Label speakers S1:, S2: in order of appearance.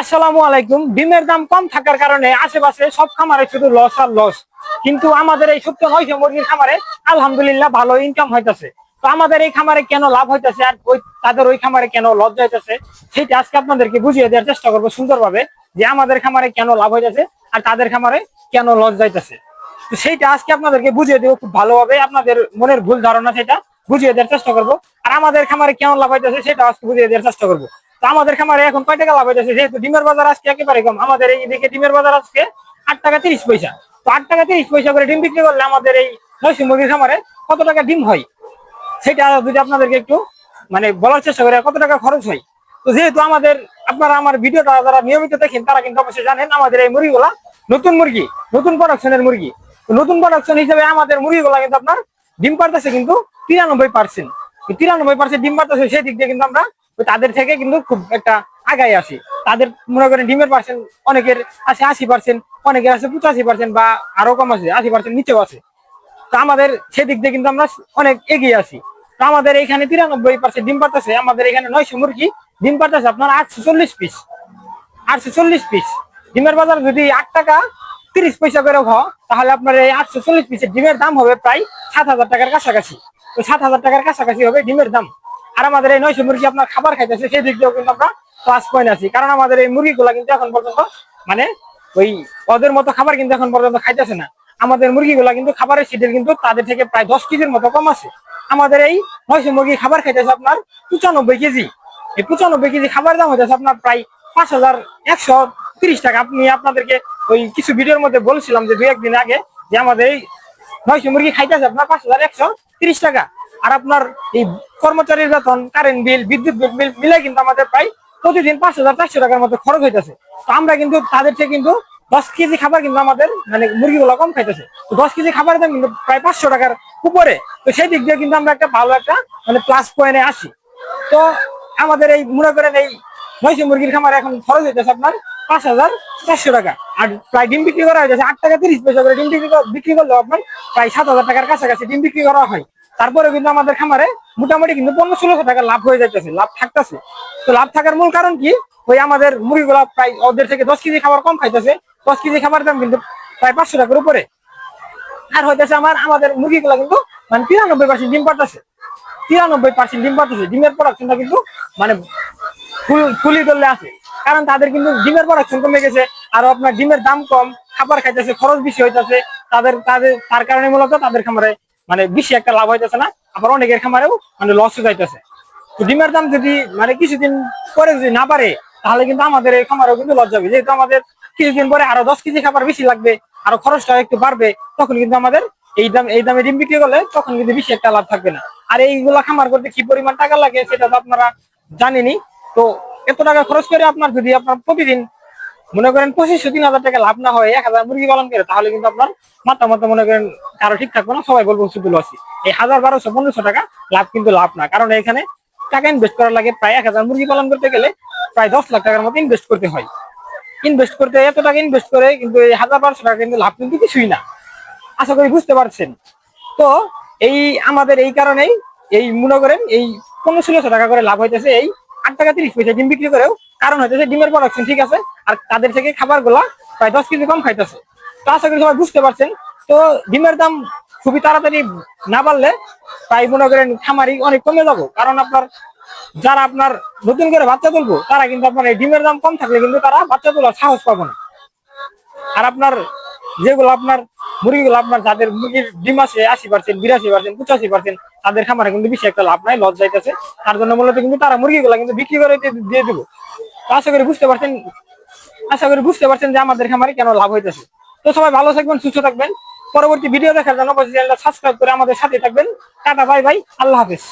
S1: আসসালামু আলাইকুম। ডিমের দাম কম থাকার কারণে আশেপাশে সব খামারে শুধু লস আর লস, কিন্তু আমাদের এই ছোট্ট 900 মুরগির খামারে আলহামদুলিল্লাহ ভালো ইনকাম হইতেছে। তো আমাদের এই খামারে কেন লাভ হইতেছে আর তাদের ওই খামারে কেন লস যাইতেছে, সেটা আজকে আপনাদেরকে বুঝিয়ে দেওয়ার চেষ্টা করবো সুন্দরভাবে, যে আমাদের খামারে কেন লাভ হইতেছে আর তাদের খামারে কেন লস যাইতেছে। তো সেইটা আজকে আপনাদেরকে বুঝিয়ে দেবো খুব ভালোভাবে, আপনাদের মনের ভুল ধারণা সেটা বুঝিয়ে দেওয়ার চেষ্টা করবো। আর আমাদের খামারে কেন লাভ হইতেছে সেটা আজকে বুঝিয়ে দেওয়ার চেষ্টা করবো। তো আমাদের খামারে এখন কয় টাকা লাভ হইতেছে, যেহেতু ডিমের বাজার আজকে একেবারে কম, আমাদের এই দিকে ডিমের বাজার আজকে 8 টাকা 30 পয়সা। তো 8 টাকা 30 পয়সা করে ডিম বিক্রি করলে আমাদের এই 900 মুরগির খামারে কত টাকা ডিম হয়, সেটা যদি আপনাদেরকে একটু বলার চেষ্টা করি কত টাকা খরচ হয়। তো যেহেতু আপনারা আমার ভিডিওটা যারা নিয়মিত দেখেন তারা কিন্তু অবশ্যই জানেন আমাদের এই মুরগিগুলা নতুন মুরগি, নতুন প্রোডাকশনের মুরগি। নতুন প্রোডাকশন হিসেবে আমাদের মুরগিগুলা কিন্তু আপনার ডিম পারতেছে কিন্তু 93%। 93% ডিম পারতেছে, সেই দিক দিয়ে কিন্তু আমরা তাদের থেকে কিন্তু খুব একটা আগায় আসি। তাদের মনে করেন ডিমের পার্সেন্ট অনেকের আছে 80%, অনেকের আছে 85% বা আরো কম আছে, 80% নিচেও আছে। তো আমাদের সেদিক দিয়ে কিন্তু আমরা অনেক এগিয়ে আছি। তো আমাদের এখানে 93% ডিম পারতেছে, আমাদের এখানে 900 মুরগি ডিম পারতেছে আপনার 840 পিস। 840 পিস ডিমের বাজার যদি 8 টাকা 30 পয়সা করে হয়, তাহলে আপনার এই 840 পিসের ডিমের দাম হবে প্রায় 7,000 টাকার কাছাকাছি। তো 7,000 টাকার কাছাকাছি হবে ডিমের দাম। আর আমাদের এই 900 মুরগি আপনার খাবার খাইতেছে, সেই দিক দিয়েও কিন্তু আমরা প্লাস পয়েন্ট আছি, কারণ আমাদের এই মুরগিগুলা কিন্তু এখন পর্যন্ত মানে ওই ওদের মতো খাবার কিন্তু এখন পর্যন্ত খাইতেছে না। আমাদের মুরগিগুলা কিন্তু খাবারের শিডিউল কিন্তু তাদের থেকে প্রায় 10 কেজির মতো কম আছে। আমাদের এই 900 মুরগি খাবার খাইতেছে আপনার 95 কেজি। এই 95 কেজি খাবার দাম হইতেছে আপনার প্রায় 5,130 টাকা। আপনাদেরকে ওই কিছু ভিডিওর মধ্যে বলছিলাম যে 2-1 দিন আগে, যে আমাদের এই 900 মুরগি খাইতেছে আপনার 5,130 টাকা। আর আপনার এই কর্মচারীর বেতন, কারেন্ট বিল, বিদ্যুৎ বিল মিলাই কিন্তু আমাদের প্রায় প্রতিদিন 5,400 টাকার মতো খরচ হইতেছে। তো আমরা কিন্তু তাদের থেকে কিন্তু 10 কেজি খাবার কিন্তু আমাদের মুরগিগুলো কম খাইতেছে। 10 কেজি খাবারের দাম কিন্তু প্রায় 500 টাকার উপরে। তো সেই দিক দিয়ে কিন্তু আমরা একটা ভালো একটা প্লাস পয়েন্টে আসি। তো আমাদের এই মনে করেন এই 900 মুরগির খামারে এখন খরচ হইতেছে আপনার 5,400 টাকা। আর প্রায় ডিম বিক্রি করা হয়েছে 8 টাকা 30 পয়সা করে। ডিম বিক্রি করলেও আপনার প্রায় 7,000 টাকার কাছাকাছি ডিম বিক্রি করা হয়। তারপরে কিন্তু আমাদের খামারে মোটামুটি কিন্তু 1500-1600 টাকা লাভ হয়ে যাইতেছে, লাভ থাকতেছে। তো লাভ থাকার মূল কারণ কি, ওই আমাদের মুরগিগুলা প্রায় ওদের থেকে 10 কেজি খাবার কম খাইতেছে। 10 কেজি খাবার দাম কিন্তু প্রায় 500 টাকার উপরে। আর হইতেছে আমাদের মুরগিগুলা কিন্তু 93% ডিম পারতেছে। 93% ডিম পারতেছে। ডিমের প্রোডাকশনটা কিন্তু মানে ফুলি ধরলে আছে, কারণ তাদের কিন্তু ডিমের প্রোডাকশন কমে গেছে। আর আপনার ডিমের দাম কম, খাবার খাইতেছে, খরচ বেশি হইতেছে তার কারণে মূলত তাদের খামারে বেশি একটা লাভ হইতেছে না। আবার অনেকের খামারেও লস যাইতেছে। তো ডিমের দাম যদি কিছুদিন পরে যদি না পারে, তাহলে কিন্তু আমাদের এই খামারেও কিন্তু লস যাবে। যেহেতু আমাদের কিছুদিন পরে আরো 10 কেজি খাবার বেশি লাগবে, আরো খরচটা একটু বাড়বে, তখন কিন্তু আমাদের এই দামে ডিম বিক্রি করলে তখন কিন্তু বেশি একটা লাভ থাকবে না। আর এইগুলা খামার করতে কি পরিমাণ টাকা লাগে সেটা তো আপনারা জানেনই। তো এত টাকা খরচ করে আপনার যদি আপনার প্রতিদিন মনে করেন 2500-3000 টাকা লাভ না হয় 1000 মুরগি পালন করে, তাহলে কিন্তু আপনার মাথা মনে করেন কারো ঠিক থাকবে না, সবাই বলবো শুধু লসি। এই 1000, 1200, 1500 টাকা লাভ কিন্তু লাভ না, কারণ এখানে টাকা ইনভেস্ট করা লাগে। প্রায় 1000 মুরগি পালন করতে গেলে প্রায় 10 লাখ টাকার মতো ইনভেস্ট করতে হয়। ইনভেস্ট করতে এত টাকা ইনভেস্ট করে কিন্তু এই 1000-1200 টাকা কিন্তু লাভ কিন্তু কিছুই না। আশা করি বুঝতে পারছেন। তো এই আমাদের এই কারণেই এই মনে করেন এই 1500-1600 টাকা করে লাভ হইতেছে এই 8 টাকা 30 পয়সা ডিম বিক্রি করেও। কারণ হইতেছে ডিমের প্রোডাকশন ঠিক আছে, আর তাদের থেকে খাবার গুলা প্রায় 10 কেজি কম খাইতেছে। তো আশা করি সবাই বুঝতে পারছেন। তো ডিমের দাম খুবই তাড়াতাড়ি না বাড়লে প্রায় মনে করেন খামারি অনেক কমে যাবো, কারণ যারা আপনার নতুন করে বাচ্চা তুলবো তারা কিন্তু আপনার এই ডিমের দাম কম থাকলে কিন্তু তারা বাচ্চা তোলার সাহস পাবো না। আর আপনার যেগুলো আপনার মুরগিগুলো আপনার যাদের মুরগির ডিম আছে 80%, 82%, 85%, তাদের খামারে কিন্তু বেশি একটা লাভ নাই, লস যাইতেছে। তার জন্য মূলত কিন্তু তারা মুরগিগুলো কিন্তু বিক্রি করে দিয়ে দিব। আশা করি বুঝতে পারছেন যে আমাদের খামারে কেন লাভ হইতেছে। তো সবাই ভালো থাকবেন, সুস্থ থাকবেন। পরবর্তী ভিডিও দেখার জন্য চ্যানেলটা সাবস্ক্রাইব করে আমাদের সাথে থাকবেন। টাটা, বাই বাই, আল্লাহ হাফেজ।